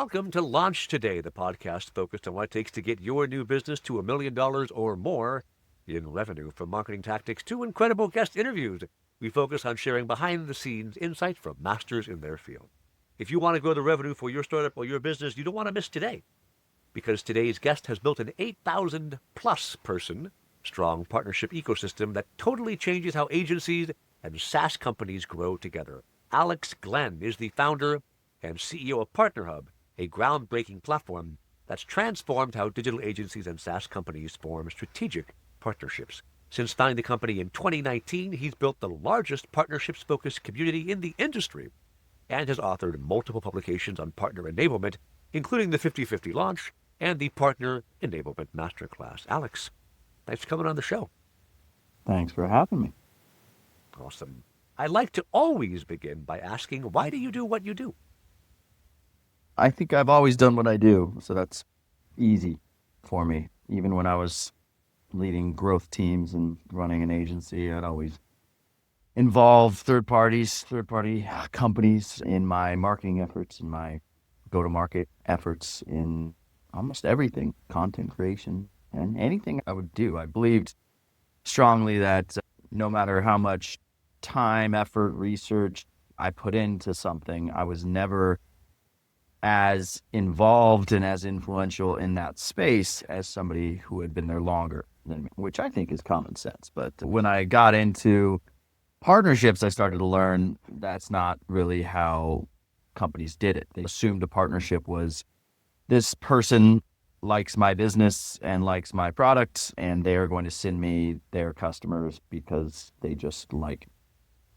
Welcome to Launch Today, the podcast focused on what it takes to get your new business to $1 million or more in revenue. From marketing tactics to incredible guest interviews, we focus on sharing behind-the-scenes insights from masters in their field. If you want to grow the revenue for your startup or your business, you don't want to miss today, because today's guest has built an 8,000-plus person strong partnership ecosystem that totally changes how agencies and SaaS companies grow together. Alex Glenn is the founder and CEO of PartnerHub, a groundbreaking platform that's transformed how digital agencies and SaaS companies form strategic partnerships. Since founding the company in 2019, he's built the largest partnerships-focused community in the industry and has authored multiple publications on partner enablement, including the 50/50 launch and the Partner Enablement Masterclass. Alex, thanks for coming on the show. Thanks for having me. Awesome. I like to always begin by asking, why do you do what you do? I think I've always done what I do, so that's easy for me. Even when I was leading growth teams and running an agency, I'd always involve third-party companies in my marketing efforts, in my go-to-market efforts, in almost everything, content creation, and anything I would do. I believed strongly that no matter how much time, effort, research I put into something, I was never as involved and as influential in that space as somebody who had been there longer than me, which I think is common sense. But when I got into partnerships, I started to learn that's not really how companies did it. They assumed a partnership was, this person likes my business and likes my product, and they are going to send me their customers because they just like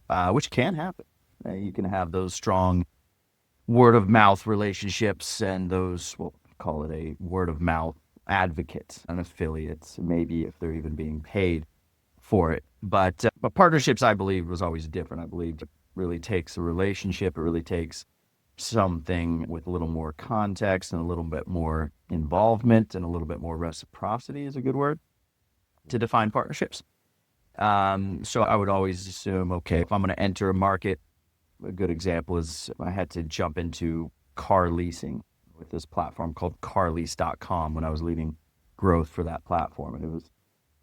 it, which can happen. You can have those strong word of mouth relationships and those, we'll call it a word of mouth advocate, an affiliate, maybe if they're even being paid for it. But partnerships, I believe, was always different. I believe it really takes a relationship. It really takes something with a little more context and a little bit more involvement and a little bit more reciprocity is a good word to define partnerships. So I would always assume, okay, if I'm going to enter a market, a good example is I had to jump into car leasing with this platform called carlease.com when I was leading growth for that platform. And it was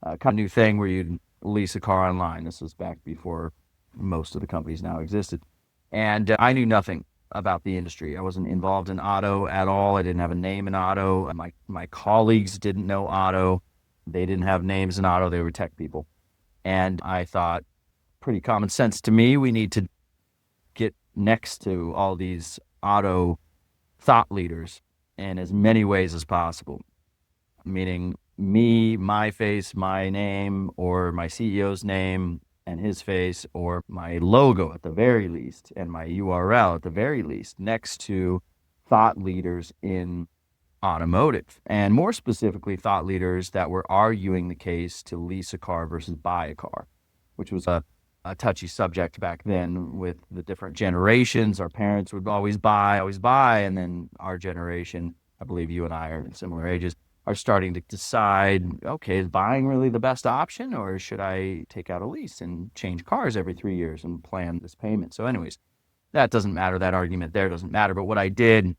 a kind of new thing where you'd lease a car online. This was back before most of the companies now existed. And I knew nothing about the industry. I wasn't involved in auto at all. I didn't have a name in auto. My colleagues didn't know auto. They didn't have names in auto. They were tech people. And I thought, pretty common sense to me, we need to get next to all these auto thought leaders in as many ways as possible. Meaning me, my face, my name, or my CEO's name and his face, or my logo at the very least, and my URL at the very least, next to thought leaders in automotive, and more specifically, thought leaders that were arguing the case to lease a car versus buy a car, which was a touchy subject back then with the different generations. Our parents would always buy, and then our generation, I believe you and I are in similar ages, are starting to decide, okay, is buying really the best option, or should I take out a lease and change cars every 3 years and plan this payment? So anyways, that doesn't matter. That argument there doesn't matter. But what I did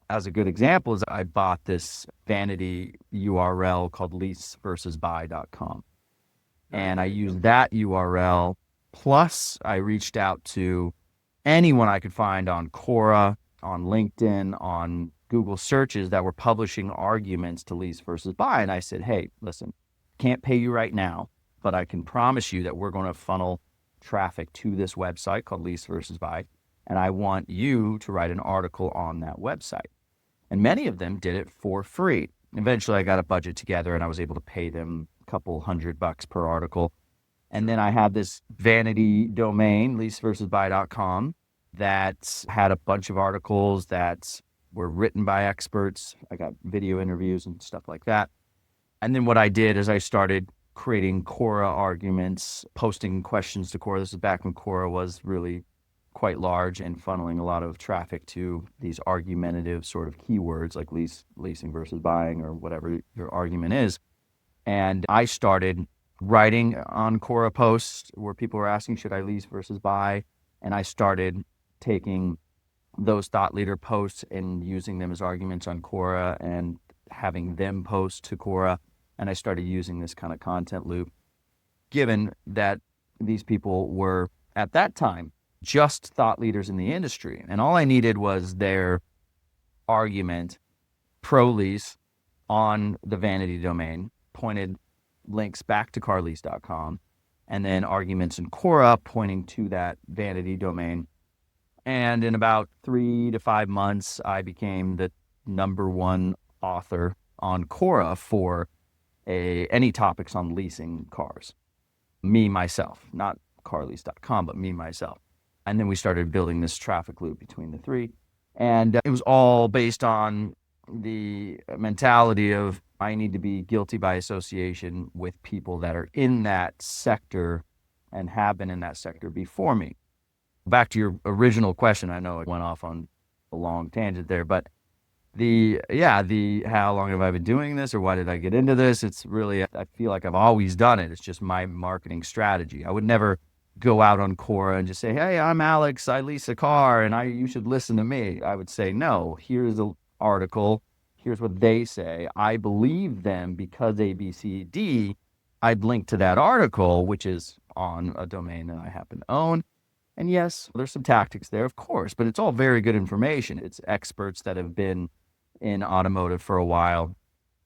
as a good example is I bought this vanity URL called leaseversusbuy.com. And I used that URL, plus I reached out to anyone I could find on Quora, on LinkedIn, on Google searches that were publishing arguments to lease versus buy. And I said, hey, listen, can't pay you right now, but I can promise you that we're going to funnel traffic to this website called Lease versus Buy. And I want you to write an article on that website. And many of them did it for free. Eventually I got a budget together and I was able to pay them a couple $100 per article. And then I had this vanity domain, leaseversusbuy.com, that had a bunch of articles that were written by experts. I got video interviews and stuff like that. And then what I did is I started creating Quora arguments, posting questions to Quora. This is back when Quora was really quite large and funneling a lot of traffic to these argumentative sort of keywords like leasing versus buying or whatever your argument is. And I started writing on Quora posts where people were asking, should I lease versus buy? And I started taking those thought leader posts and using them as arguments on Quora and having them post to Quora. And I started using this kind of content loop, given that these people were at that time just thought leaders in the industry. And all I needed was their argument pro lease on the vanity domain, pointed links back to carlease.com, and then arguments in Quora pointing to that vanity domain. And in about 3 to 5 months, I became the number one author on Quora for any topics on leasing cars. Me, myself, not carlease.com, but me, myself. And then we started building this traffic loop between the three. And it was all based on the mentality of I need to be guilty by association with people that are in that sector and have been in that sector before me. Back to your original question, I know it went off on a long tangent there, but the how long have I been doing this or why did I get into this? It's really, I feel like I've always done it. It's just my marketing strategy. I would never go out on Quora and just say, hey, I'm Alex, I lease a car and you should listen to me. I would say, no, here's the article. Here's what they say. I believe them because A, B, C, D. I'd link to that article, which is on a domain that I happen to own. And yes, there's some tactics there, of course, but it's all very good information. It's experts that have been in automotive for a while.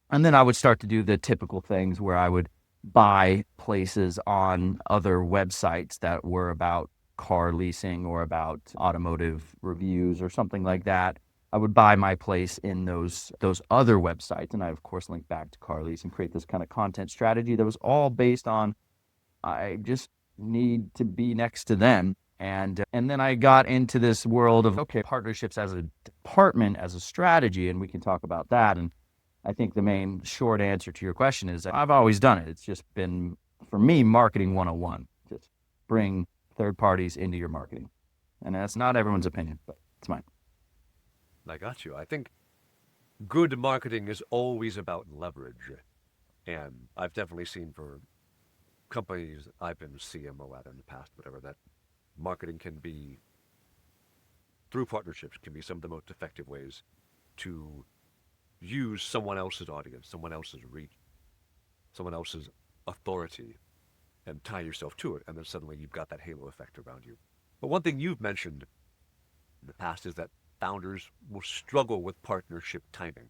And then I would start to do the typical things where I would buy places on other websites that were about car leasing or about automotive reviews or something like that. I would buy my place in those other websites. And I, of course, link back to car lease and create this kind of content strategy that was all based on I just need to be next to them. And then I got into this world of, okay, partnerships as a department, as a strategy, and we can talk about that. And I think the main short answer to your question is I've always done it. It's just been, for me, marketing 101. Just bring third parties into your marketing. And that's not everyone's opinion, but it's mine. I got you. I think good marketing is always about leverage. And I've definitely seen for companies I've been CMO at in the past, whatever, that marketing can be, through partnerships, can be some of the most effective ways to use someone else's audience, someone else's reach, someone else's authority, and tie yourself to it. And then suddenly you've got that halo effect around you. But one thing you've mentioned in the past is that founders will struggle with partnership timing.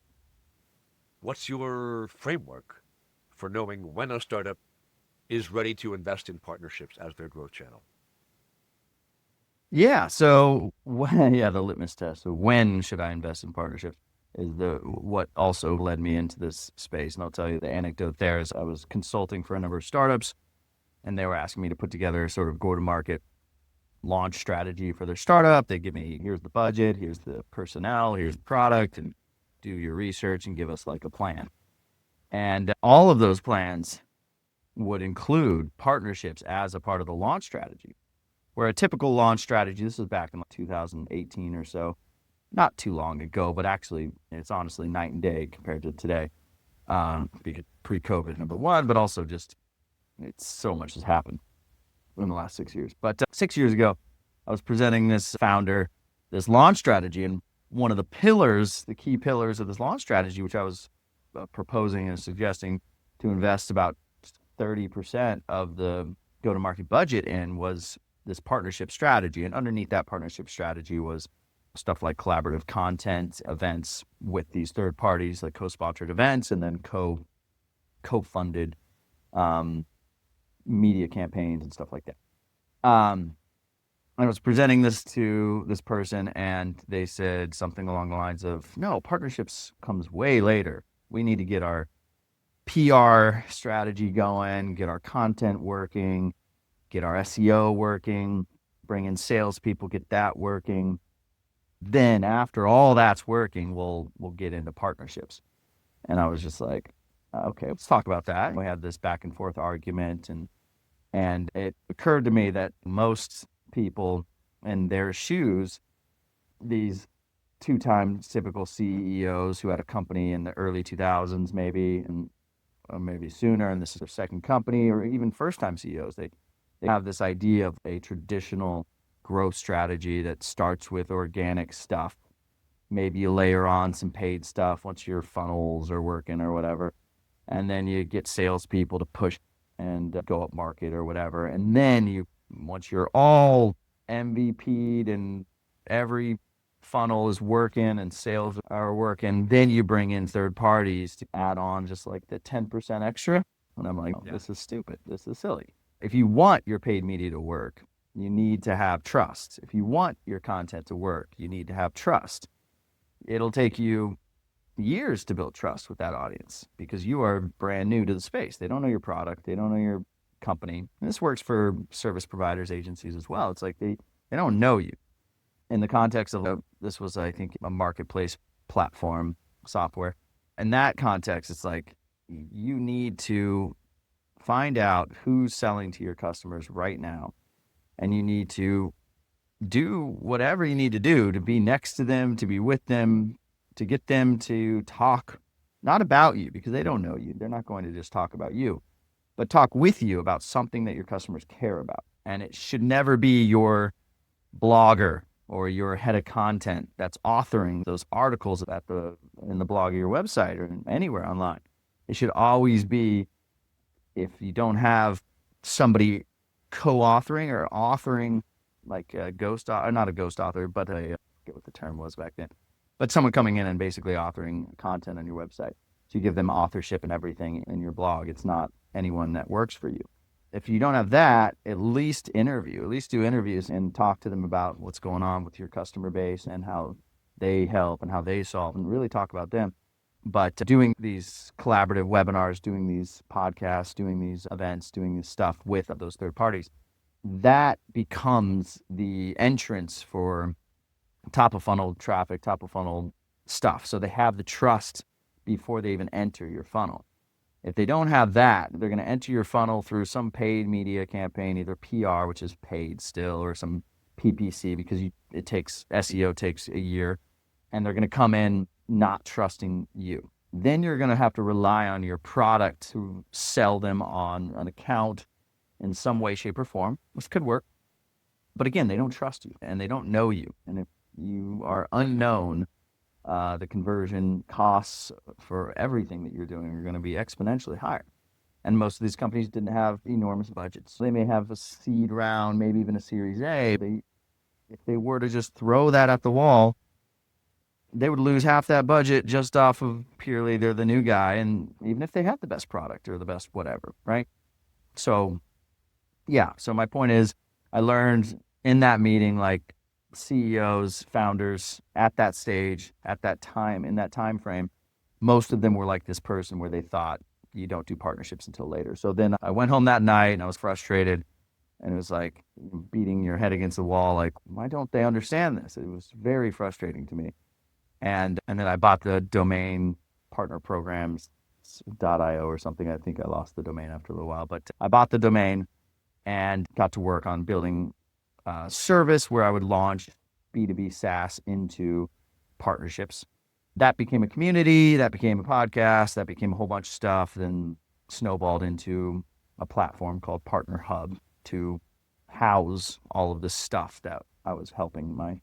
What's your framework for knowing when a startup is ready to invest in partnerships as their growth channel? Yeah. So the litmus test. So when should I invest in partnerships is what also led me into this space. And I'll tell you the anecdote there is I was consulting for a number of startups and they were asking me to put together a sort of go-to-market launch strategy for their startup. They give me, here's the budget, here's the personnel, here's the product, and do your research and give us like a plan. And all of those plans would include partnerships as a part of the launch strategy. Where a typical launch strategy, this was back in 2018 or so, not too long ago, but actually it's honestly night and day compared to today. Pre-COVID, number one, but also just it's so much has happened in the last 6 years. But 6 years ago, I was presenting this founder this launch strategy, and one of the pillars, the key pillars of this launch strategy, which I was proposing and suggesting to invest about 30% of the go-to-market budget in, was this partnership strategy. And underneath that partnership strategy was stuff like collaborative content, events with these third parties, like co-sponsored events, and then co-funded media campaigns and stuff like that. I was presenting this to this person and they said something along the lines of, no, partnerships comes way later. We need to get our PR strategy going, get our content working, get our SEO working, bring in salespeople, get that working. Then after all that's working, we'll get into partnerships. And I was just like, okay, let's talk about that. We had this back and forth argument, and it occurred to me that most people in their shoes, these two-time typical CEOs who had a company in the early 2000s maybe, and maybe sooner, and this is their second company, or even first-time CEOs, they have this idea of a traditional growth strategy that starts with organic stuff. Maybe you layer on some paid stuff once your funnels are working or whatever. And then you get salespeople to push and go up market or whatever. And then once you're all MVP'd and every funnel is working and sales are working, then you bring in third parties to add on just like the 10% extra. And I'm like, This is stupid. This is silly. If you want your paid media to work, you need to have trust. If you want your content to work, you need to have trust. It'll take you years to build trust with that audience because you are brand new to the space. They don't know your product. They don't know your company. And this works for service providers, agencies as well. It's like they don't know you. In the context of this was, I think, a marketplace platform software. In that context, it's like you need to find out who's selling to your customers right now. And you need to do whatever you need to do to be next to them, to be with them, to get them to talk, not about you because they don't know you. They're not going to just talk about you, but talk with you about something that your customers care about. And it should never be your blogger or your head of content that's authoring those articles in the blog of your website or anywhere online. It should always be, if you don't have somebody co-authoring or authoring, like a ghost, not a ghost author, but I forget what the term was back then, but someone coming in and basically authoring content on your website. So you give them authorship and everything in your blog. It's not anyone that works for you. If you don't have that, at least do interviews and talk to them about what's going on with your customer base and how they help and how they solve, and really talk about them. But doing these collaborative webinars, doing these podcasts, doing these events, doing this stuff with those third parties, that becomes the entrance for top of funnel traffic, top of funnel stuff. So they have the trust before they even enter your funnel. If they don't have that, they're going to enter your funnel through some paid media campaign, either PR, which is paid still, or some PPC, because SEO takes a year, and they're going to come in not trusting you. Then you're going to have to rely on your product to sell them on an account in some way, shape, or form, which could work. But again, they don't trust you and they don't know you. And if you are unknown, the conversion costs for everything that you're doing are going to be exponentially higher. And most of these companies didn't have enormous budgets. They may have a seed round, maybe even a Series A. If they were to just throw that at the wall, they would lose half that budget just off of purely they're the new guy. And even if they had the best product or the best whatever, right? So my point is, I learned in that meeting, like, CEOs, founders at that stage, at that time, in that time frame, most of them were like this person where they thought you don't do partnerships until later. So then I went home that night and I was frustrated, and it was like beating your head against the wall, like, why don't they understand this? It was very frustrating to me. And then I bought the domain partnerprograms.io or something. I think I lost the domain after a little while, but I bought the domain and got to work on building service where I would launch B2B SaaS into partnerships. That became a community, that became a podcast, that became a whole bunch of stuff, then snowballed into a platform called PartnerHub to house all of this stuff that I was helping my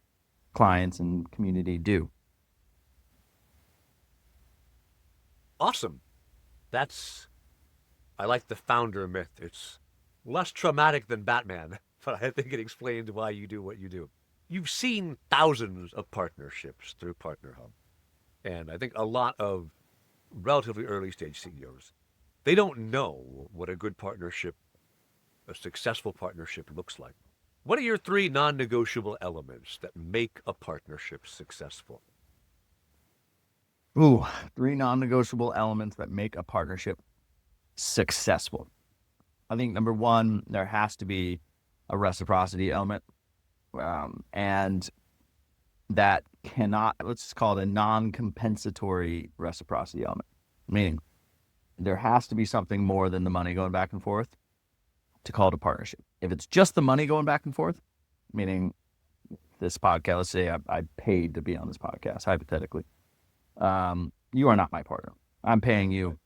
clients and community do. Awesome. I like the founder myth. It's less traumatic than Batman, but I think it explains why you do what you do. You've seen thousands of partnerships through PartnerHub. And I think a lot of relatively early stage CEOs, they don't know what a good partnership, a successful partnership looks like. What are your 3 non-negotiable elements that make a partnership successful? 3 non-negotiable elements that make a partnership successful. I think number 1, there has to be a reciprocity element. And that let's just call it a non-compensatory reciprocity element. Meaning, there has to be something more than the money going back and forth to call it a partnership. If it's just the money going back and forth, meaning this podcast, let's say I paid to be on this podcast, hypothetically, you are not my partner. I'm paying you.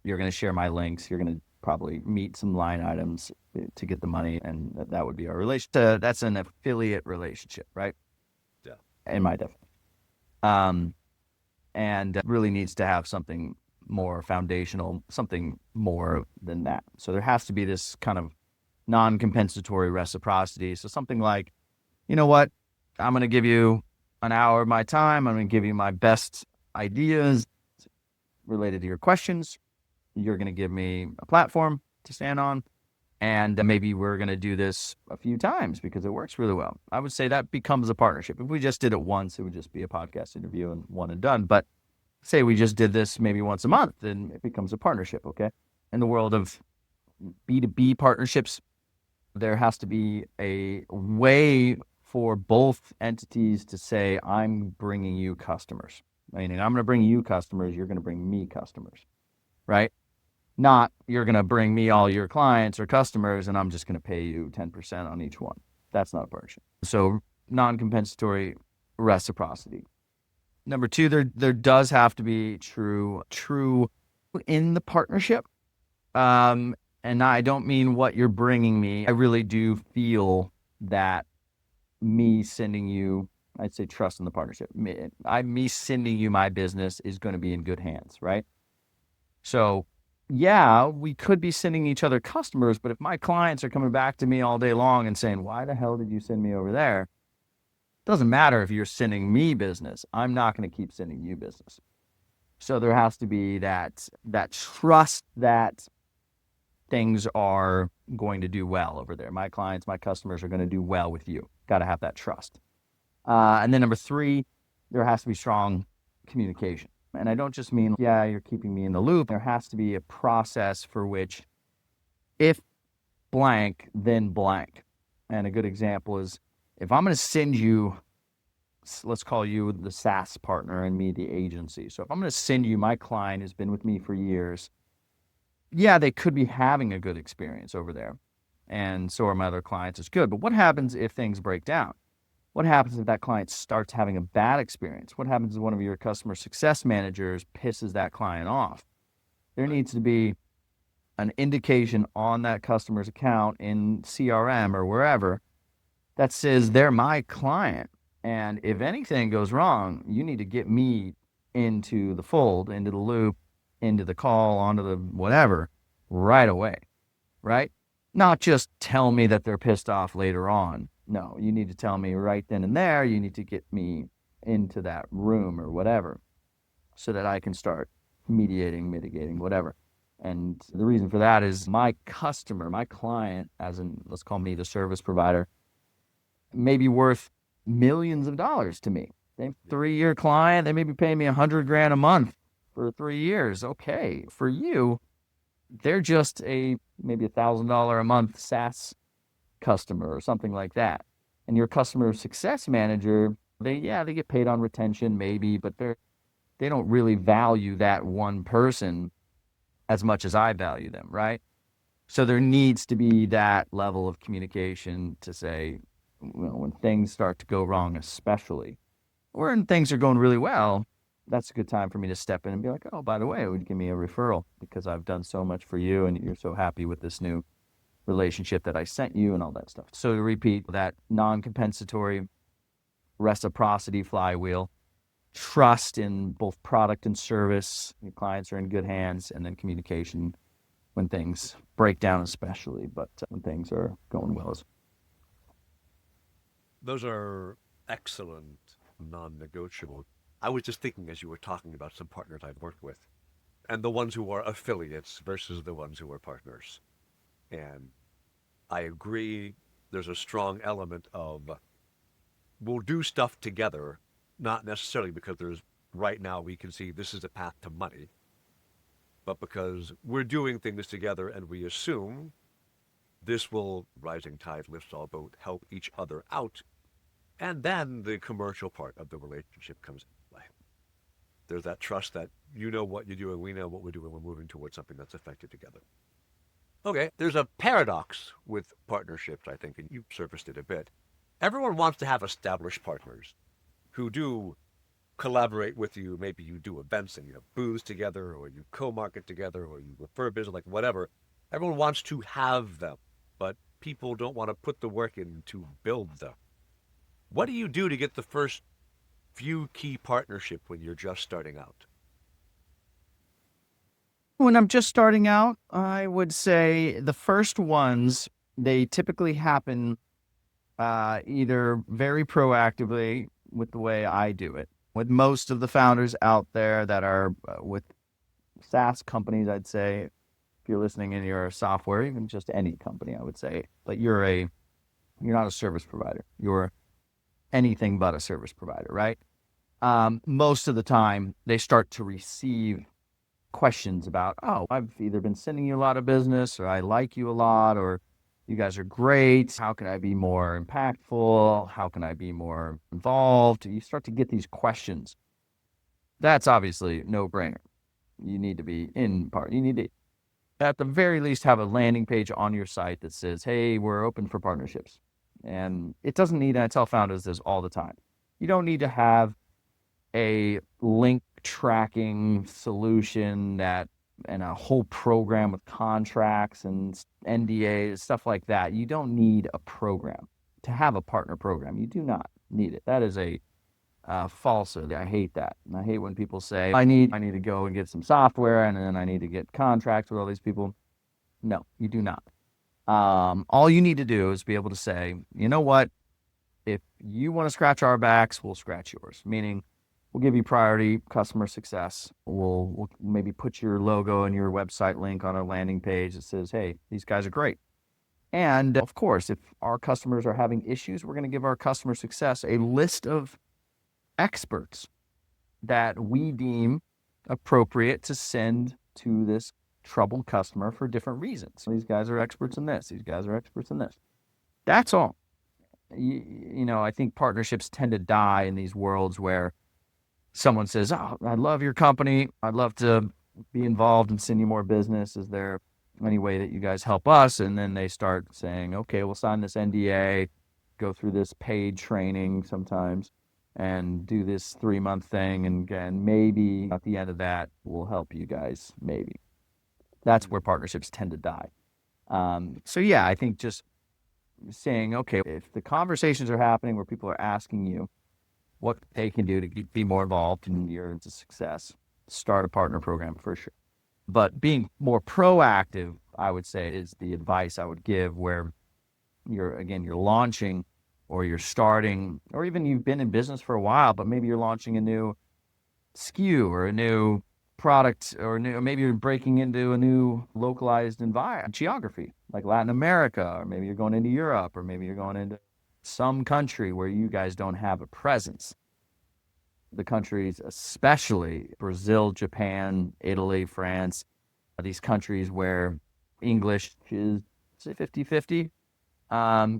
You're going to share my links. You're going to probably meet some line items to get the money, and that would be our relationship. That's an affiliate relationship, right? Yeah. In my definition. And really needs to have something more foundational, something more than that. So there has to be this kind of non-compensatory reciprocity. So something like, you know what, I'm going to give you an hour of my time. I'm going to give you my best ideas related to your questions. You're going to give me a platform to stand on. And maybe we're going to do this a few times because it works really well. I would say that becomes a partnership. If we just did it once, it would just be a podcast interview and one and done. But say we just did this maybe once a month, then it becomes a partnership, okay? In the world of B2B partnerships, there has to be a way for both entities to say, I'm bringing you customers. Meaning, I'm going to bring you customers, you're going to bring me customers, right? Not you're going to bring me all your clients or customers and I'm just going to pay you 10% on each one. That's not a partnership. So non-compensatory reciprocity. Number two, there does have to be true in the partnership. And I don't mean what you're bringing me. I really do feel that me sending you, I'd say trust in the partnership. Me sending you my business is going to be in good hands, right? So yeah, we could be sending each other customers, but if my clients are coming back to me all day long and saying, why the hell did you send me over there? It doesn't matter if you're sending me business. I'm not going to keep sending you business. So there has to be that trust that things are going to do well over there. My clients, my customers are going to do well with you. Got to have that trust. And then number three, there has to be strong communication. And I don't just mean, yeah, you're keeping me in the loop. There has to be a process for which if blank, then blank. And a good example is if I'm going to send you, let's call you the SaaS partner and me the agency. So if I'm going to send you my client who's been with me for years, yeah, they could be having a good experience over there. And so are my other clients. It's good. But what happens if things break down? What happens if that client starts having a bad experience? What happens if one of your customer success managers pisses that client off? There needs to be an indication on that customer's account in CRM or wherever that says they're my client. And if anything goes wrong, you need to get me into the fold, into the loop, into the call, onto the whatever right away, right? Not just tell me that they're pissed off later on. No, you need to tell me right then and there. You need to get me into that room or whatever so that I can start mediating, mitigating, whatever. And the reason for that is my customer, my client, as in, let's call me the service provider, may be worth millions of dollars to me. They're a 3-year client. They may be paying me $100,000 a month for 3 years. Okay. For you, they're just maybe $1,000 a month SaaS customer or something like that. And your customer success manager, they get paid on retention maybe, but they don't really value that one person as much as I value them, right? So there needs to be that level of communication to say, when things start to go wrong, especially, or when things are going really well, that's a good time for me to step in and be like, oh, by the way, would you give me a referral because I've done so much for you and you're so happy with this new relationship that I sent you and all that stuff. So to repeat, that non-compensatory reciprocity flywheel, trust in both product and service, your clients are in good hands, and then communication when things break down especially, but when things are going well. Those are excellent non-negotiable. I was just thinking as you were talking about some partners I've worked with and the ones who are affiliates versus the ones who are partners. And I agree there's a strong element of we'll do stuff together, not necessarily because there's right now we can see this is a path to money, but because we're doing things together and we assume this will, rising tide lifts all boats, help each other out. And then the commercial part of the relationship comes into play. There's that trust that you know what you're doing, we know what we're doing, we're moving towards something that's effective together. Okay, there's a paradox with partnerships, I think, and you've surfaced it a bit. Everyone wants to have established partners who do collaborate with you. Maybe you do events and you have booths together, or you co-market together, or you refer business, like whatever. Everyone wants to have them, but people don't want to put the work in to build them. What do you do to get the first few key partnership when you're just starting out? When I'm just starting out, I would say the first ones, they typically happen either very proactively with the way I do it. With most of the founders out there that are with SaaS companies, I'd say, if you're listening and you're a software, even just any company, I would say, but you're not a service provider. You're anything but a service provider, right? Most of the time, they start to receive questions about, oh, I've either been sending you a lot of business, or I like you a lot, or you guys are great. How can I be more impactful? How can I be more involved? You start to get these questions. That's obviously no brainer. You need to be in part. You need to, at the very least, have a landing page on your site that says, hey, we're open for partnerships. And it doesn't need, and I tell founders this all the time, you don't need to have a link tracking solution that and a whole program with contracts and NDAs, stuff like that. You don't need a program to have a partner program. You do not need it. That is a falsehood. I hate that. And I hate when people say, I need to go and get some software and then I need to get contracts with all these people. No, you do not. All you need to do is be able to say, you know what? If you want to scratch our backs, we'll scratch yours. Meaning, we'll give you priority customer success. We'll maybe put your logo and your website link on a landing page that says, hey, these guys are great. And of course, if our customers are having issues, we're going to give our customer success a list of experts that we deem appropriate to send to this troubled customer for different reasons. So these guys are experts in this. These guys are experts in this. That's all. I think partnerships tend to die in these worlds where someone says, oh, I love your company. I'd love to be involved and send you more business. Is there any way that you guys help us? And then they start saying, okay, we'll sign this NDA, go through this paid training sometimes, and do this 3-month thing. And again, maybe at the end of that, we'll help you guys, maybe. That's where partnerships tend to die. So yeah, I think just saying, okay, if the conversations are happening where people are asking you what they can do to be more involved in your success, start a partner program for sure. But being more proactive, I would say, is the advice I would give, where you're launching or you're starting, or even you've been in business for a while, but maybe you're launching a new SKU or a new product, or maybe you're breaking into a new localized geography like Latin America, or maybe you're going into Europe, or maybe you're going into some country where you guys don't have a presence. The countries, especially Brazil, Japan, Italy, France, these countries where English is, say, 50-50,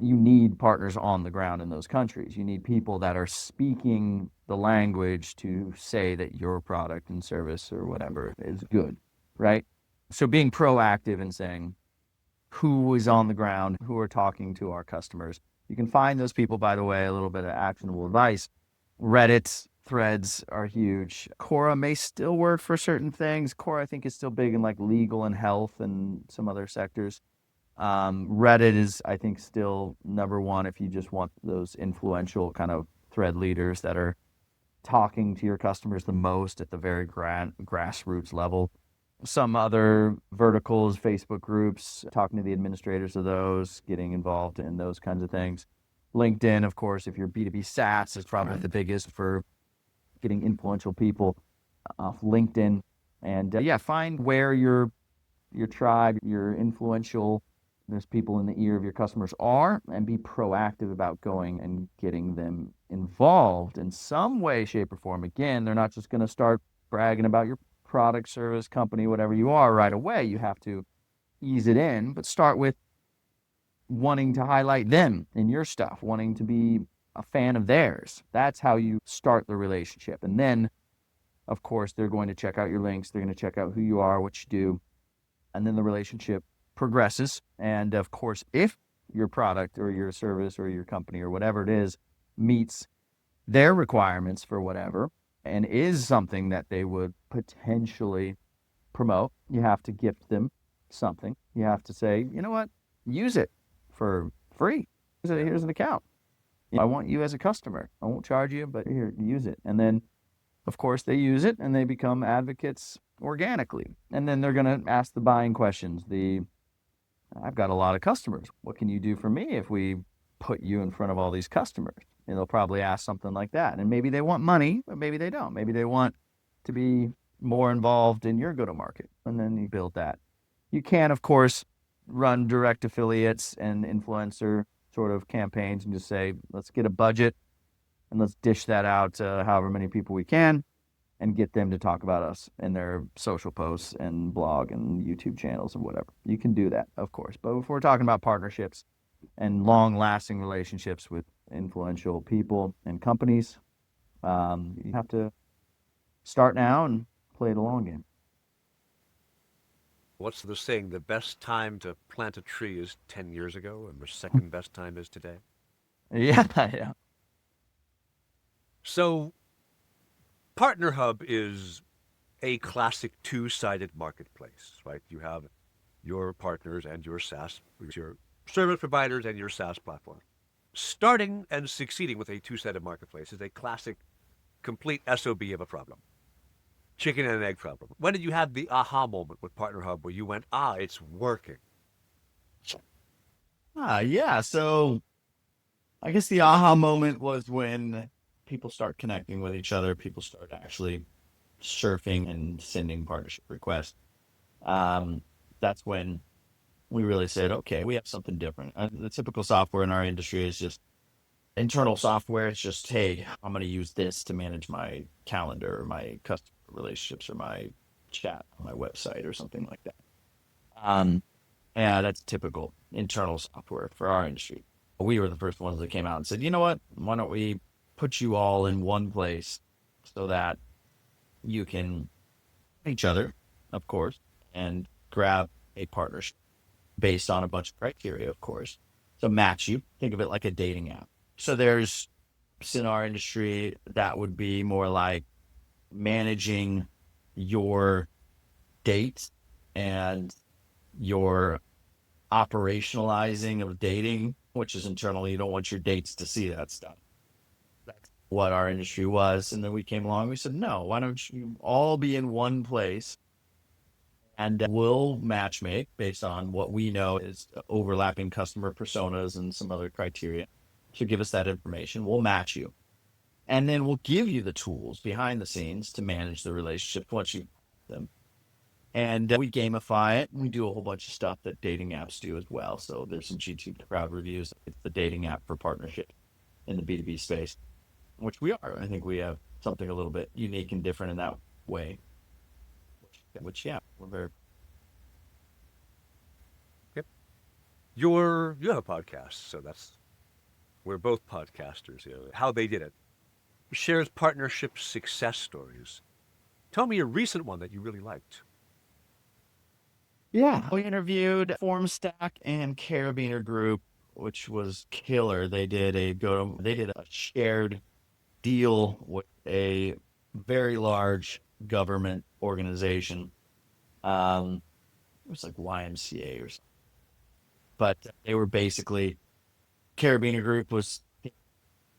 you need partners on the ground in those countries. You need people that are speaking the language to say that your product and service or whatever is good, right? So being proactive and saying who is on the ground, who are talking to our customers. You can find those people, by the way, a little bit of actionable advice. Reddit threads are huge. Quora may still work for certain things. Quora, I think, is still big in like legal and health and some other sectors. Reddit is, I think, still number one if you just want those influential kind of thread leaders that are talking to your customers the most at the very grassroots level. Some other verticals, Facebook groups, talking to the administrators of those, getting involved in those kinds of things. LinkedIn, of course, if you're B2B SaaS, is probably the biggest for getting influential people off LinkedIn. And find where your tribe, your influential, there's people in the ear of your customers are, and be proactive about going and getting them involved in some way, shape, or form. Again, they're not just going to start bragging about your product, service, company, whatever you are right away. You have to ease it in, but start with wanting to highlight them in your stuff, wanting to be a fan of theirs. That's how you start the relationship. And then, of course, they're going to check out your links. They're going to check out who you are, what you do. And then the relationship progresses. And of course, if your product or your service or your company or whatever it is meets their requirements for whatever, and is something that they would potentially promote, you have to gift them something, you have to say, you know what, use it for free. Here's an account. I want you as a customer. I won't charge you, but here, use it. And then, of course, they use it and they become advocates organically. And then they're going to ask the buying questions. I've got a lot of customers. What can you do for me if we put you in front of all these customers? And they'll probably ask something like that. And maybe they want money, but maybe they don't. Maybe they want to be more involved in your go-to-market. And then you build that. You can, of course, run direct affiliates and influencer sort of campaigns and just say, let's get a budget and let's dish that out to however many people we can and get them to talk about us in their social posts and blog and YouTube channels and whatever. You can do that, of course. But if we're talking about partnerships and long-lasting relationships with influential people and companies, you have to start now and play the long game. What's the saying? The best time to plant a tree is 10 years ago, and the second best time is today. Yeah, yeah. So, PartnerHub is a classic two-sided marketplace, right? You have your partners and your SaaS, your service providers and your SaaS platform. Starting and succeeding with a two-sided marketplace is a classic, complete SOB of a problem. Chicken and egg problem. When did you have the aha moment with PartnerHub where you went, it's working? Yeah. So I guess the aha moment was when people start connecting with each other. People start actually surfing and sending partnership requests. That's when we really said, okay, we have something different. The typical software in our industry is just internal software. It's just, hey, I'm going to use this to manage my calendar or my customer relationships or my chat on my website or something like that. Yeah, that's typical internal software for our industry. We were the first ones that came out and said, you know what? Why don't we put you all in one place so that you can each other, of course, and grab a partnership based on a bunch of criteria, of course. So match you. Think of it like a dating app. So there's in our industry that would be more like managing your dates and your operationalizing of dating, which is internally, you don't want your dates to see that stuff. That's what our industry was. And then we came along, we said, no, why don't you all be in one place and we'll matchmake based on what we know is overlapping customer personas and some other criteria. So give us that information. We'll match you. And then we'll give you the tools behind the scenes to manage the relationship once you have them. And we gamify it. We do a whole bunch of stuff that dating apps do as well. So there's some YouTube crowd reviews. It's the dating app for partnership in the B2B space, which we are. I think we have something a little bit unique and different in that way. Which yeah, we're very. Yep. You have a podcast, so we're both podcasters. How they did it. Shares partnership success stories. Tell me a recent one that you really liked. Yeah, we interviewed Formstack and Carabiner Group, which was killer. They did a shared deal with a very large government organization. It was like YMCA or something. But they were basically, Carabiner Group was,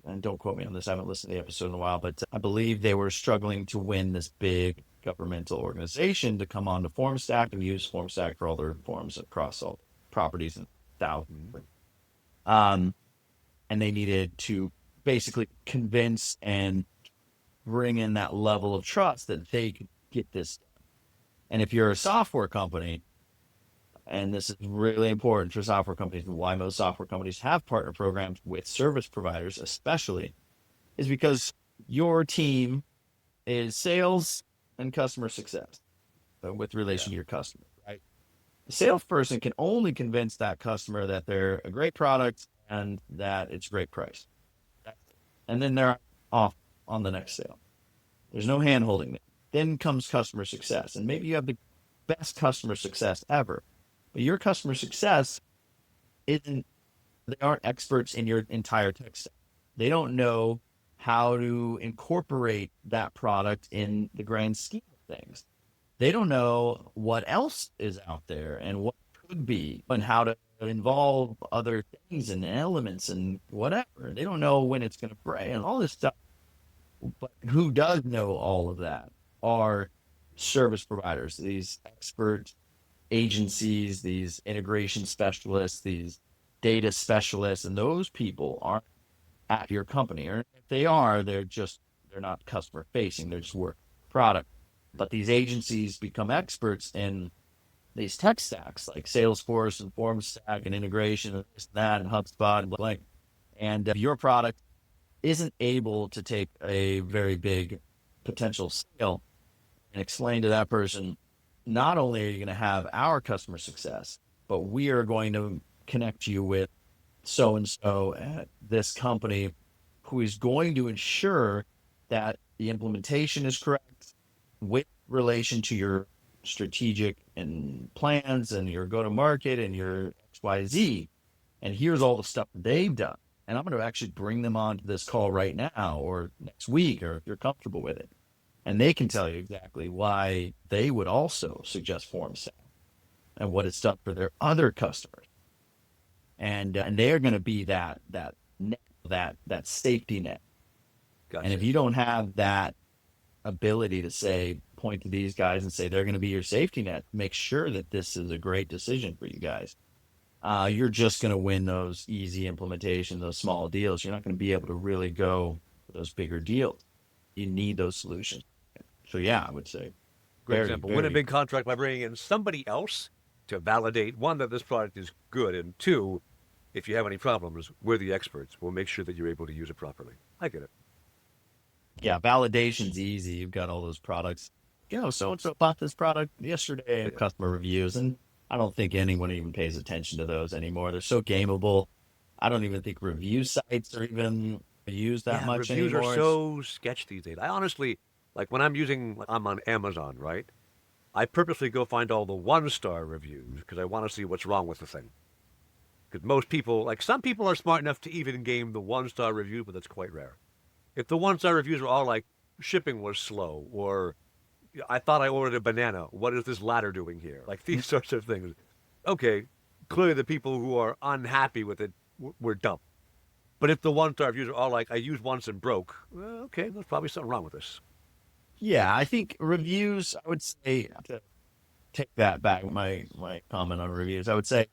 and don't quote me on this, I haven't listened to the episode in a while, but I believe they were struggling to win this big governmental organization to come on to Formstack and use Formstack for all their forms across all properties and thousands. And they needed to basically convince and bring in that level of trust that they could get this done. And if you're a software company, and this is really important for software companies and why most software companies have partner programs with service providers, especially, is because your team is sales and customer success with relation to your customer, right? The salesperson can only convince that customer that they're a great product and that it's a great price. And then they're off on the next sale. There's no hand holding there. Then comes customer success. And maybe you have the best customer success ever, but your customer success they aren't experts in your entire tech stack. They don't know how to incorporate that product in the grand scheme of things. They don't know what else is out there and what could be and how to involve other things and elements and whatever. They don't know when it's going to break and all this stuff. But who does know all of that are service providers, these expert agencies, these integration specialists, these data specialists, and those people aren't at your company. Or if they are, they're not customer facing, they're just work product. But these agencies become experts in these tech stacks like Salesforce and Formstack and integration and this and that and HubSpot and blank. And your product isn't able to take a very big potential sale and explain to that person, not only are you going to have our customer success, but we are going to connect you with so and so at this company who is going to ensure that the implementation is correct with relation to your strategic and plans and your go to market and your XYZ. And here's all the stuff they've done. And I'm going to actually bring them on to this call right now or next week, or if you're comfortable with it. And they can tell you exactly why they would also suggest Formstack and what it's done for their other customers. And they're going to be that net, that safety net. Gotcha. And if you don't have that ability to say, point to these guys and say they're going to be your safety net, make sure that this is a great decision for you guys. You're just going to win those easy implementations, those small deals. You're not going to be able to really go for those bigger deals. You need those solutions. So yeah, I would say Great example. Win a big contract by bringing in somebody else to validate, one, that this product is good, and two, if you have any problems, we're the experts. We'll make sure that you're able to use it properly. I get it. Yeah, validation's easy. You've got all those products. So and so bought this product yesterday, and customer reviews, and I don't think anyone even pays attention to those anymore. They're so gameable. I don't even think review sites are even used that much reviews anymore. are so sketch these days. I honestly, like when I'm on Amazon, right? I purposely go find all the one-star reviews because I want to see what's wrong with the thing. Because most people, like some people are smart enough to even game the one-star review, but that's quite rare. If the one-star reviews are all like, shipping was slow, or I thought I ordered a banana, what is this ladder doing here? Like these sorts of things. Okay, clearly the people who are unhappy with it were dumb. But if the one-star reviews are all like, I used once and broke, well, okay, there's probably something wrong with this. Yeah, I think reviews, I would say, to take that back, my comment on reviews, I would say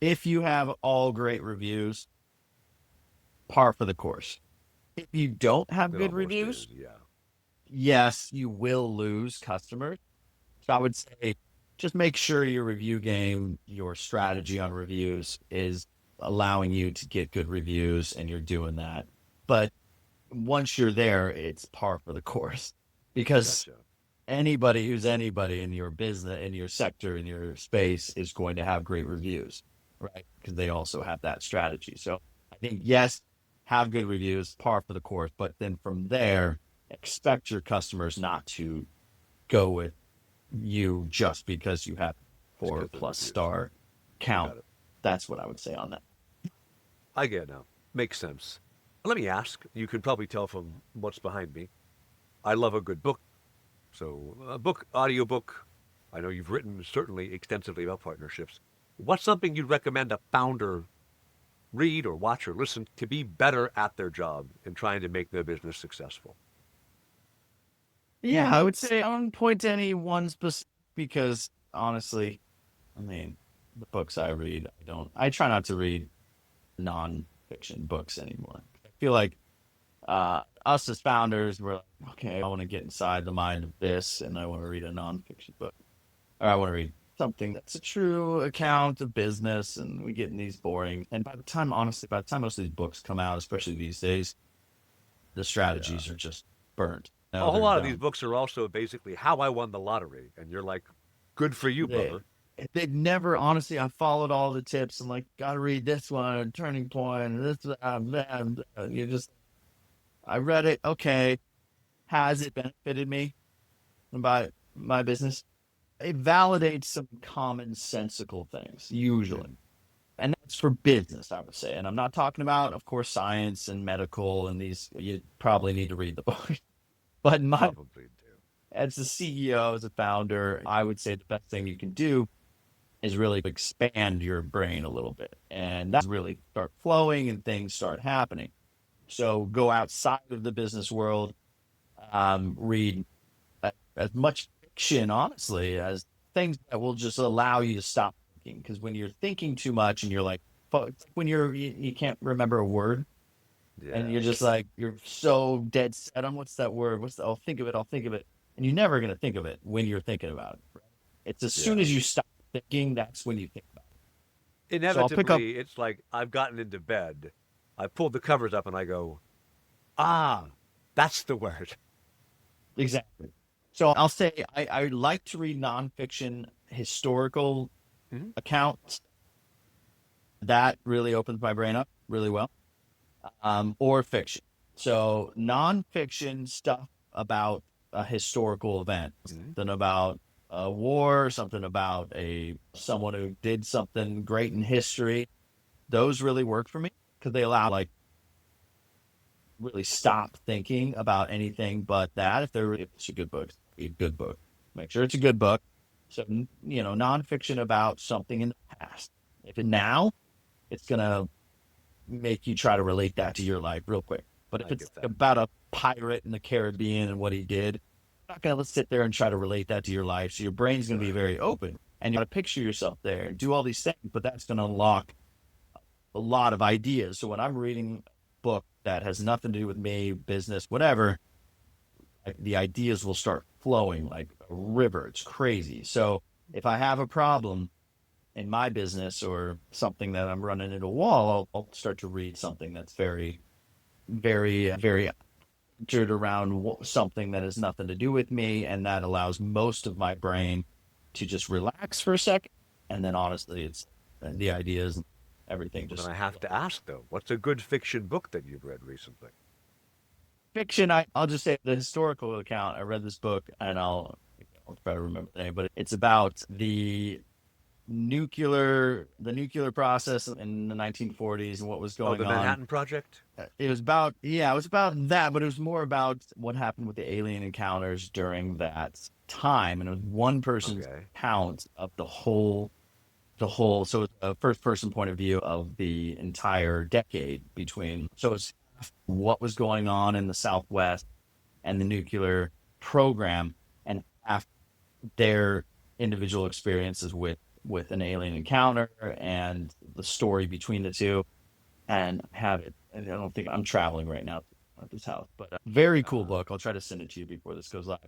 if you have all great reviews, par for the course. If you don't have It good almost reviews, is, yeah. yes, you will lose customers. So I would say just make sure your review game, your strategy on reviews is allowing you to get good reviews and you're doing that. But once you're there, it's par for the course because Gotcha. anybody who's anybody in your business, in your sector, in your space is going to have great reviews, right? Because they also have that strategy. So I think, yes, have good reviews, par for the course. But then from there, expect your customers not to go with you just because you have Just 4+ get the reviews. star I count. got it. That's what I would say on that. I get it now. Makes sense. Let me ask, you can probably tell from what's behind me. I love a good book. So, a book, audiobook. I know you've written certainly extensively about partnerships. What's something you'd recommend a founder read or watch or listen to be better at their job in trying to make their business successful? Yeah, I would say I wouldn't point to any one specific because honestly, I mean, the books I read, I try not to read non-fiction books anymore. I feel like us as founders, we're like, okay, I want to get inside the mind of this and I want to read a non-fiction book. Or I want to read something that's a true account of business and we get in these boring. And honestly, by the time most of these books come out, especially these days, the Yeah. strategies are just burnt. A No, whole they're lot of these done. books are also basically how I won the lottery. And you're like, good for you, They brother. they've never honestly. I followed all the tips and like, gotta read this one, Turning Point, and this that. You just I read it. Okay, has it benefited me by my business? It validates some commonsensical things usually, and that's for business, I would say. And I'm not talking about, of course, science and medical and these. You probably need to read the book, but my Probably do. as a CEO, as a founder, I would say the best thing you can do is really expand your brain a little bit, and that's really start flowing and things start happening. So go outside of the business world, read as much fiction, honestly, as things that will just allow you to stop thinking. Because when you're thinking too much and you're like, when you can't remember a word and Yeah. you're just like, you're so dead set on what's that word? I'll think of it. I'll think of it. And you're never going to think of it when you're thinking about it. Right? It's as soon Yeah. as you stop thinking, that's when you think about it. So I'll pick up Inevitably, it's like I've gotten into bed. I pulled the covers up and I go, ah, that's the word. exactly. So I'll say I like to read nonfiction historical Mhm. accounts. That really opens my brain up really well. Or fiction. So nonfiction stuff about a historical event, Mhm. something about a war, something about someone who did something great in history. Those really work for me because they allow like really stop thinking about anything but that. If it's a good book, a good book. Make sure it's a good book. So nonfiction about something in the past. If it now, it's gonna make you try to relate that to your life real quick. But if I it's get like that. about a pirate in the Caribbean and what he did, you're not going to sit there and try to relate that to your life. So your brain's going to be Right. very open and you got to picture yourself there and do all these things, but that's going to unlock a lot of ideas. So when I'm reading a book that has nothing to do with me, business, whatever, like the ideas will start flowing like a river. It's crazy. So if I have a problem in my business or something that I'm running into a wall, I'll start to read something that's very centered around something that has nothing to do with me. And that allows most of my brain to just relax for a second. And then honestly, it's the ideas and everything Well, then just I have to ask, though, what's a good fiction book that you've read recently? fiction. I'll just say the historical account. I read this book and I'll try to remember the name, but it's about the nuclear process in the 1940s and what was Oh, going The on. Manhattan Project? It was about that, but it was more about what happened with the alien encounters during that time. And it was one person's Okay. account of so it's a first person point of view of the entire decade so it's what was going on in the Southwest and the nuclear program and half their individual experiences with an alien encounter and the story between the two and have it. And I don't think I'm traveling right now at this house, but very cool Uh, book. I'll try to send it to you before this goes live.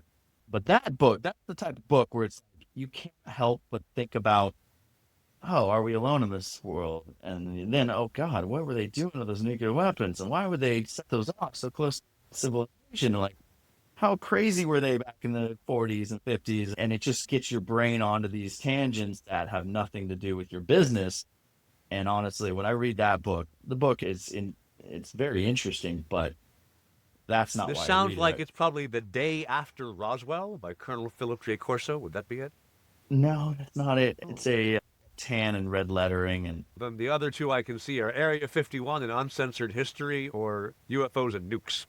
But that book, that's the type of book where it's like you can't help but think about, oh, are we alone in this world? And then, oh God, what were they doing with those nuclear weapons? And why would they set those off so close to civilization? Like, how crazy were they back in the 40s and 50s? And it just gets your brain onto these tangents that have nothing to do with your business. And honestly, when I read that book, the book it's very interesting, but that's not this why I sounds read like it. it's probably The Day After Roswell by Colonel Philip J. Corso. Would that be it? No, that's not it. It's Oh. a tan and red lettering, and Then the other two I can see are Area 51 and Uncensored History or UFOs and Nukes.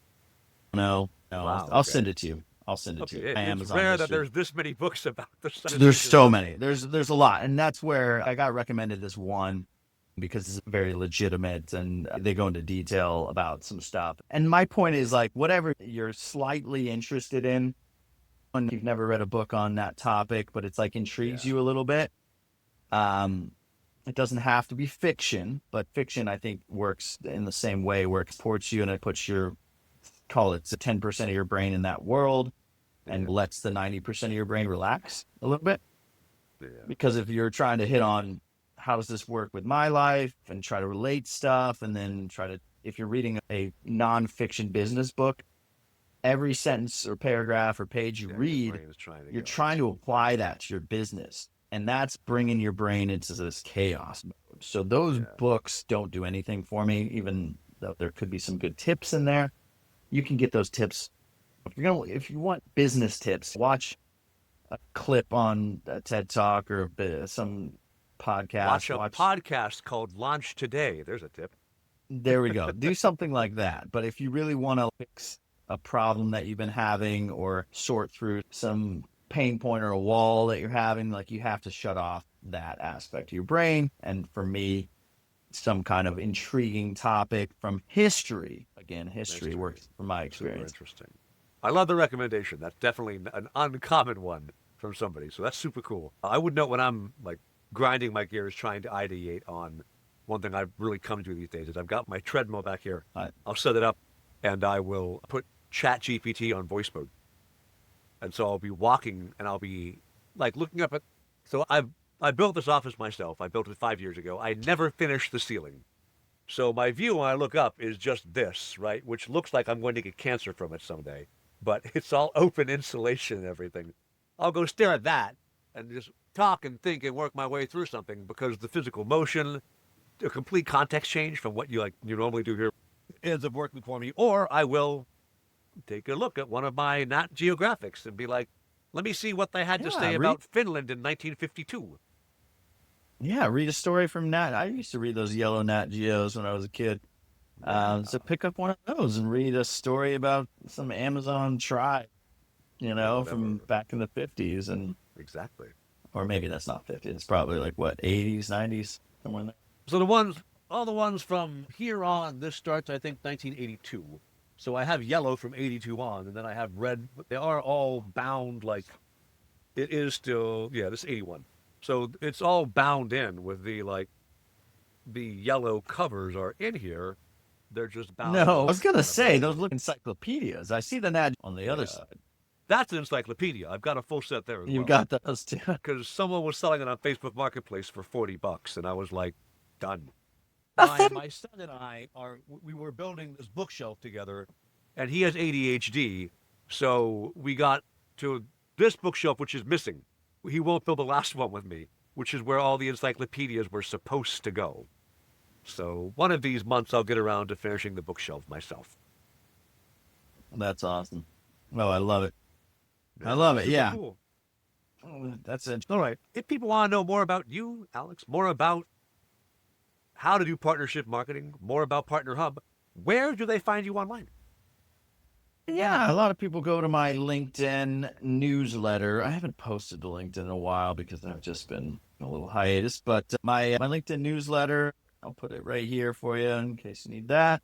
no, no, I'll, Wow, I'll okay. send it to you. I'll send it to Okay, you. My it's Amazon rare that history. there's this many books about the There's subject as so well. many. There's a lot, and that's where I got recommended this one because it's very legitimate and they go into detail about some stuff. And my point is like whatever you're slightly interested in, and you've never read a book on that topic, but it's like intrigues Yeah. you a little bit. Um, it doesn't have to be fiction, but fiction I think works in the same way where it supports you and it puts call it 10% of your brain in that world and Yeah. lets the 90% of your brain relax a little bit. Yeah. Because if you're trying to hit on how does this work with my life and try to relate stuff and then if you're reading a nonfiction business book, every sentence or paragraph or page you Yeah, your read, brain is trying to you're go. trying to apply that to your business. And that's bringing your brain into this chaos mode. So those Yeah. books don't do anything for me, even though there could be some good tips in there. You can get those tips. If you want business tips, watch a clip on a TED Talk or some Watch podcast. a Watch, podcast called Launch Today. There's a tip. there we go. Do something like that. But if you really want to fix a problem that you've been having or sort through some pain point or a wall that you're having, like you have to shut off that aspect of your brain. And for me, some kind of intriguing topic from history. Again, history works from my Super experience. interesting. I love the recommendation. That's definitely an uncommon one from somebody. So that's super cool. I would note when I'm like grinding my gears trying to ideate on one thing I've really come to these days is I've got my treadmill back here. I'll set it up and I will put Chat GPT on voice mode. And so I'll be walking and I'll be like looking up at. So I built this office myself. I built it 5 years ago. I never finished the ceiling. So my view when I look up is just this, right? Which looks like I'm going to get cancer from it someday. But it's all open insulation and everything. I'll go stare at that and just talk and think and work my way through something because the physical motion, a complete context change from what you normally do here ends up working for me. Or I will take a look at one of my Nat Geographics and be like, let me see what they had to say about Finland in 1952. Yeah, read a story from Nat. I used to read those yellow Nat Geos when I was a kid. So pick up one of those and read a story about some Amazon tribe, from back in the 50s. And exactly. Or maybe that's not 50. It's probably like, what, 80s, 90s, somewhere in there. So all the ones from here on, this starts, I think, 1982. So I have yellow from 82 on, and then I have red. But they are all bound like it is still, this is 81. So it's all bound in with the yellow covers are in here. They're just bound. No, I was going to say, those look encyclopedias. I see the Nat on the other side. That's an encyclopedia. I've got a full set there as well. You've got those too. Because someone was selling it on Facebook Marketplace for $40, and I was like, done. My son and we were building this bookshelf together, and he has ADHD, so we got to this bookshelf, which is missing. He won't build the last one with me, which is where all the encyclopedias were supposed to go. So one of these months, I'll get around to finishing the bookshelf myself. That's awesome. Oh, I love it. I love it. Yeah. Cool. That's it. All right. If people want to know more about you, Alex, more about how to do partnership marketing, more about PartnerHub, where do they find you online? Yeah, a lot of people go to my LinkedIn newsletter. I haven't posted to LinkedIn in a while because I've just been a little hiatus, but my LinkedIn newsletter, I'll put it right here for you in case you need that.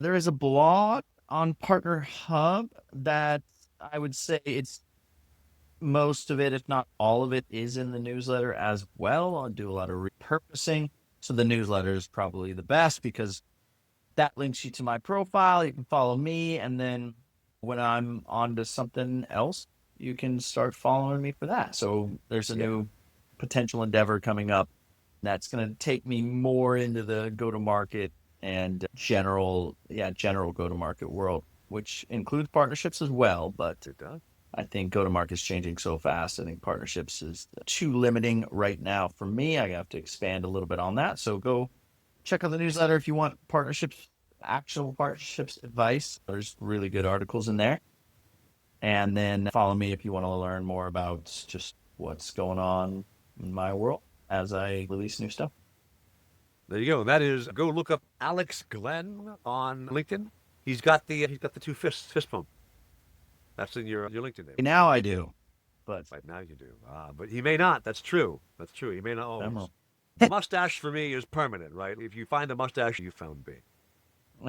There is a blog on PartnerHub that I would say it's most of it, if not all of it, is in the newsletter as well. I'll do a lot of repurposing. So the newsletter is probably the best because that links you to my profile. You can follow me. And then when I'm on to something else, you can start following me for that. So there's a new potential endeavor coming up that's going to take me more into the go-to-market and general go-to-market world, which includes partnerships as well. But it does. I think go-to-market is changing so fast. I think partnerships is too limiting right now for me. I have to expand a little bit on that. So go check out the newsletter if you want partnerships, actual partnerships advice. There's really good articles in there. And then follow me if you want to learn more about just what's going on in my world as I release new stuff. There you go. That is, go look up Alex Glenn on LinkedIn. He's got the two fist pump. That's in your LinkedIn name. Now I do, but right now you do. But he may not. That's true. That's true. He may not always. The mustache for me is permanent, right? If you find the mustache, you found me.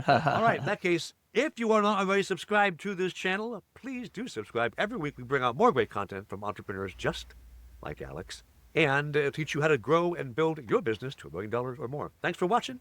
All right. In that case, if you are not already subscribed to this channel, please do subscribe. Every week we bring out more great content from entrepreneurs just like Alex and teach you how to grow and build your business to $1 million or more. Thanks for watching.